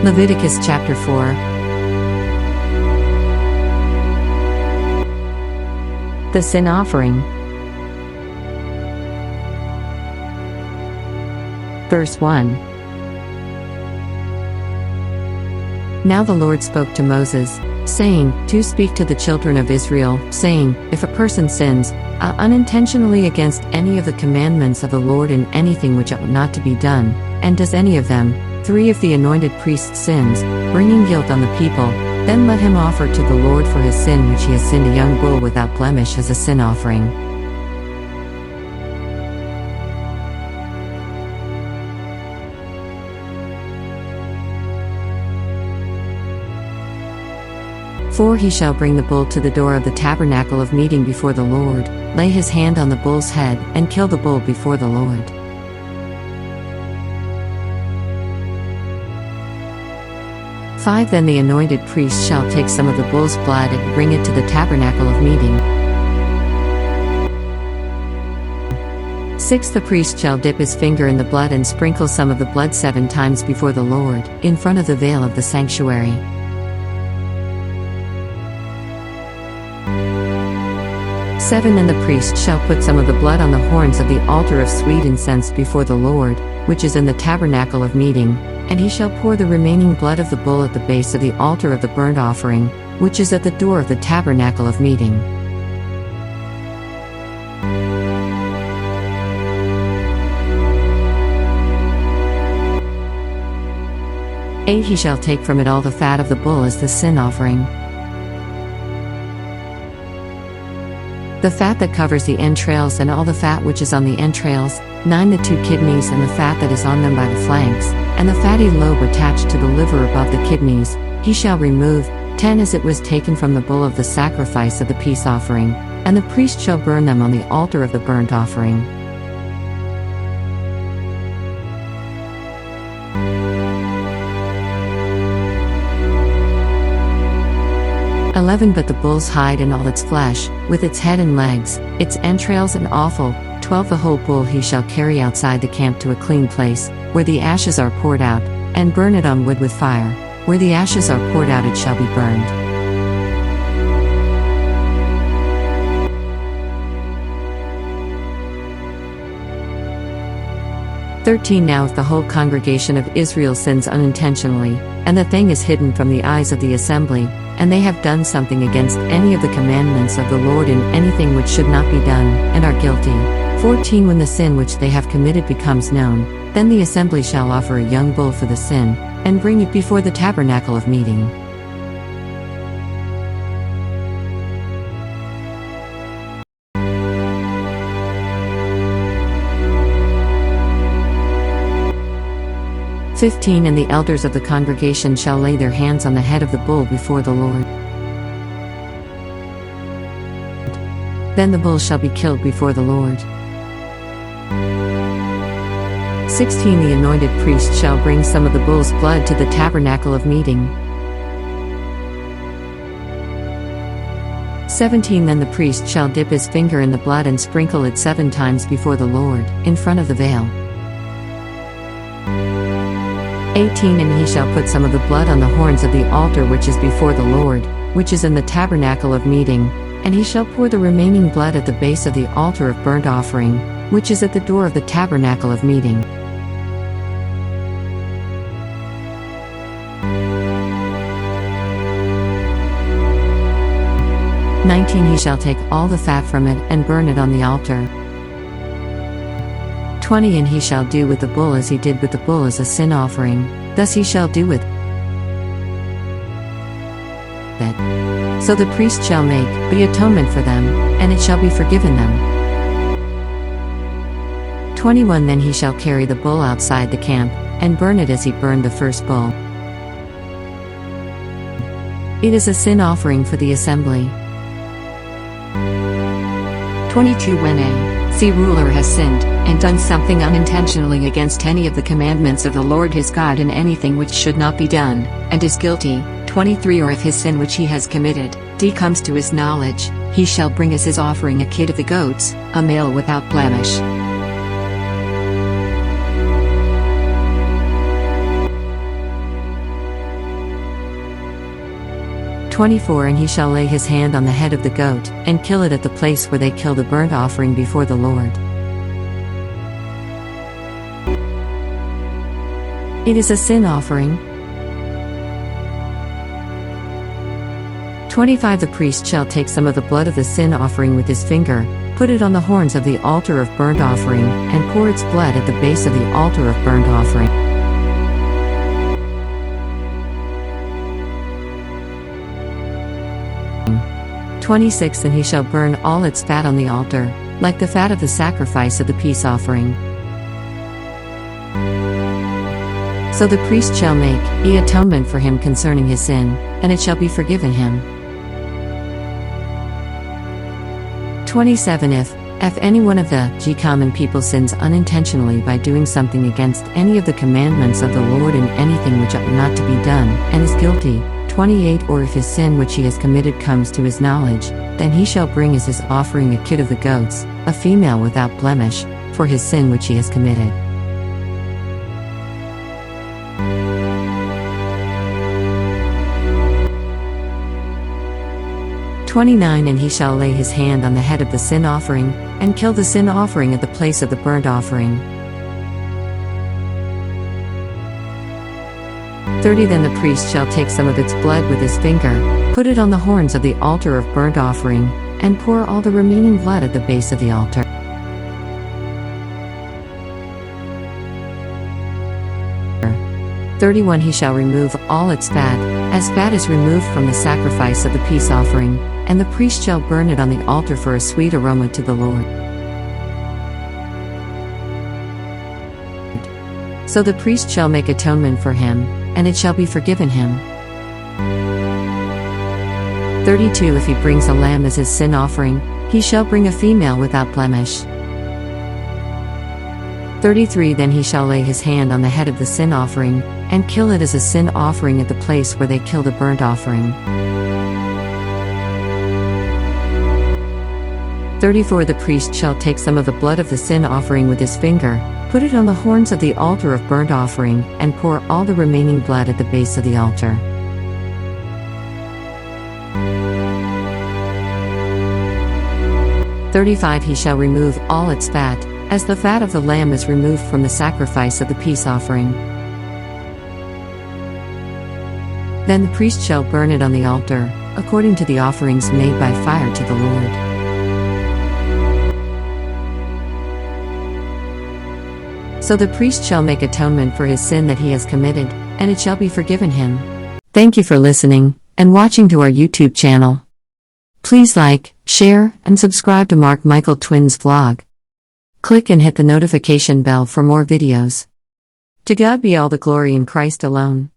Leviticus Chapter 4. The Sin Offering. Verse 1. Now the Lord spoke to Moses, saying, to speak to the children of Israel, saying, if a person sins unintentionally against any of the commandments of the Lord in anything which ought not to be done, and does any of them, 3 of the anointed priests sins, bringing guilt on the people, then let him offer to the Lord for his sin which he has sinned a young bull without blemish as a sin offering. For he shall bring the bull to the door of the tabernacle of meeting before the Lord, lay his hand on the bull's head, and kill the bull before the Lord. 5 Then the anointed priest shall take some of the bull's blood and bring it to the tabernacle of meeting. 6 The priest shall dip his finger in the blood and sprinkle some of the blood 7 times before the Lord, in front of the veil of the sanctuary. 7 And the priest shall put some of the blood on the horns of the altar of sweet incense before the Lord, which is in the tabernacle of meeting, and he shall pour the remaining blood of the bull at the base of the altar of the burnt offering, which is at the door of the tabernacle of meeting. 8 He shall take from it all the fat of the bull as the sin offering. The fat that covers the entrails and all the fat which is on the entrails, 9 The 2 kidneys and the fat that is on them by the flanks, and the fatty lobe attached to the liver above the kidneys, he shall remove. 10 As it was taken from the bull of the sacrifice of the peace offering, and the priest shall burn them on the altar of the burnt offering. 11 But the bull's hide and all its flesh, with its head and legs, its entrails and offal, 12 The whole bull he shall carry outside the camp to a clean place, where the ashes are poured out, and burn it on wood with fire. Where the ashes are poured out it shall be burned. 13 Now if the whole congregation of Israel sins unintentionally, and the thing is hidden from the eyes of the assembly, and they have done something against any of the commandments of the Lord in anything which should not be done, and are guilty. 14 When the sin which they have committed becomes known, then the assembly shall offer a young bull for the sin, and bring it before the tabernacle of meeting. "15 And the elders of the congregation shall lay their hands on the head of the bull before the Lord. Then the bull shall be killed before the Lord. 16 The anointed priest shall bring some of the bull's blood to the tabernacle of meeting. 17 Then the priest shall dip his finger in the blood and sprinkle it 7 times before the Lord, in front of the veil. 18 And he shall put some of the blood on the horns of the altar which is before the Lord, which is in the tabernacle of meeting, and he shall pour the remaining blood at the base of the altar of burnt offering, which is at the door of the tabernacle of meeting. 19 He shall take all the fat from it and burn it on the altar. 20 And he shall do with the bull as he did with the bull as a sin offering, thus he shall do with it. So the priest shall make the atonement for them, and it shall be forgiven them. 21 Then he shall carry the bull outside the camp, and burn it as he burned the first bull. It is a sin offering for the assembly. 22 When a ruler has sinned, and done something unintentionally against any of the commandments of the Lord his God in anything which should not be done, and is guilty. 23 Or if his sin which he has committed comes to his knowledge, he shall bring as his offering a kid of the goats, a male without blemish. 24 And he shall lay his hand on the head of the goat, and kill it at the place where they kill the burnt offering before the Lord. It is a sin offering. 25 The priest shall take some of the blood of the sin offering with his finger, put it on the horns of the altar of burnt offering, and pour its blood at the base of the altar of burnt offering. "26 And he shall burn all its fat on the altar, like the fat of the sacrifice of the peace offering. So the priest shall make atonement for him concerning his sin, and it shall be forgiven him." 27 If any one of the common people sins unintentionally by doing something against any of the commandments of the Lord in anything which ought not to be done, and is guilty, 28 Or if his sin which he has committed comes to his knowledge, then he shall bring as his offering a kid of the goats, a female without blemish, for his sin which he has committed. 29 And he shall lay his hand on the head of the sin offering, and kill the sin offering at the place of the burnt offering. 30 Then the priest shall take some of its blood with his finger, put it on the horns of the altar of burnt offering, and pour all the remaining blood at the base of the altar. 31 He shall remove all its fat, as fat is removed from the sacrifice of the peace offering, and the priest shall burn it on the altar for a sweet aroma to the Lord. So the priest shall make atonement for him, and it shall be forgiven him. 32 If he brings a lamb as his sin offering, he shall bring a female without blemish. 33 Then he shall lay his hand on the head of the sin offering, and kill it as a sin offering at the place where they kill the burnt offering. 34 The priest shall take some of the blood of the sin offering with his finger, put it on the horns of the altar of burnt offering, and pour all the remaining blood at the base of the altar. 35 He shall remove all its fat, as the fat of the lamb is removed from the sacrifice of the peace offering. Then the priest shall burn it on the altar, according to the offerings made by fire to the Lord. So the priest shall make atonement for his sin that he has committed, and it shall be forgiven him. Thank you for listening and watching to our YouTube channel. Please like, share, and subscribe to Mark Michael Twins Vlog. Click and hit the notification bell for more videos. To God be all the glory in Christ alone.